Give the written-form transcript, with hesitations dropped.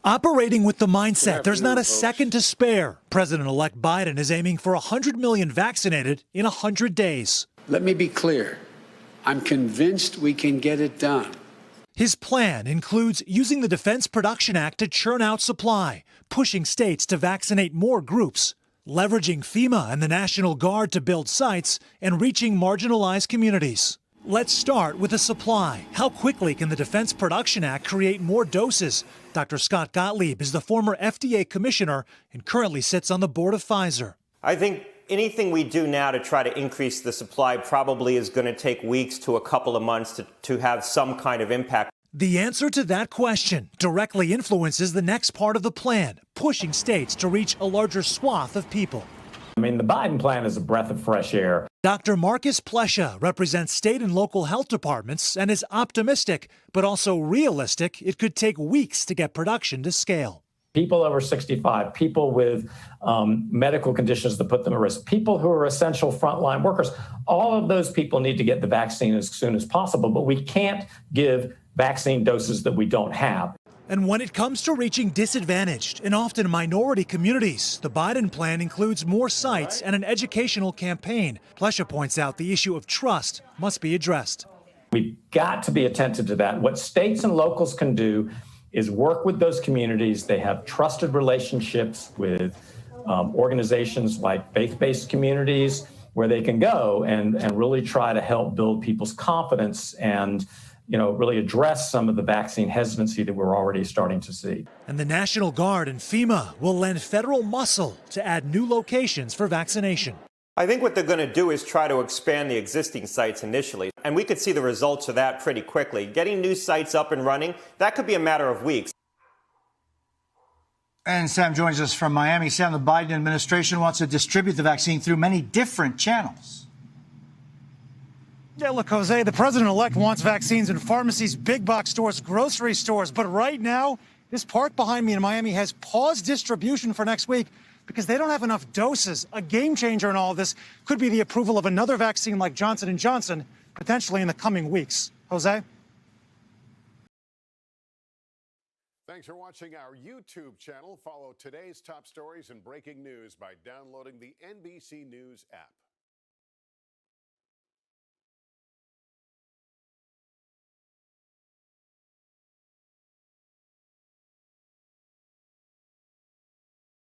Operating with the mindset there's not a second to spare, President-elect Biden is aiming for 100 million vaccinated in 100 days. Let me be clear. I'm convinced we can get it done. His plan includes using the Defense Production Act to churn out supply, pushing states to vaccinate more groups, leveraging FEMA and the National Guard to build sites, and reaching marginalized communities. Let's start with the supply. How quickly can the Defense Production Act create more doses? Dr. Scott Gottlieb is the former FDA commissioner and currently sits on the board of Pfizer. I think anything we do now to try to increase the supply probably is going to take weeks to a couple of months to have some kind of impact. The answer to that question directly influences the next part of the plan, pushing states to reach a larger swath of people. I mean, the Biden plan is a breath of fresh air. Dr. Marcus Plesha represents state and local health departments and is optimistic, but also realistic. It could take weeks to get production to scale. People over 65, people with medical conditions that put them at risk, people who are essential frontline workers, all of those people need to get the vaccine as soon as possible, but we can't give vaccine doses that we don't have. And when it comes to reaching disadvantaged and often minority communities, the Biden plan includes more sites and an educational campaign. Plesha points out the issue of trust must be addressed. We've got to be attentive to that. What states and locals can do is work with those communities. They have trusted relationships with organizations like faith-based communities where they can go and really try to help build people's confidence and really address some of the vaccine hesitancy that we're already starting to see. And the National Guard and FEMA will lend federal muscle to add new locations for vaccination. I think what they're going to do is try to expand the existing sites initially, and we could see the results of that pretty quickly. Getting new sites up and running, that could be a matter of weeks. And Sam joins us from Miami. Sam, the Biden administration wants to distribute the vaccine through many different channels. Yeah, look, Jose, the president-elect wants vaccines in pharmacies, big box stores, grocery stores. But right now, this park behind me in Miami has paused distribution for next week because they don't have enough doses. A game changer in all of this could be the approval of another vaccine like Johnson & Johnson, potentially in the coming weeks. Jose? Thanks for watching our YouTube channel. Follow today's top stories and breaking news by downloading the NBC News app.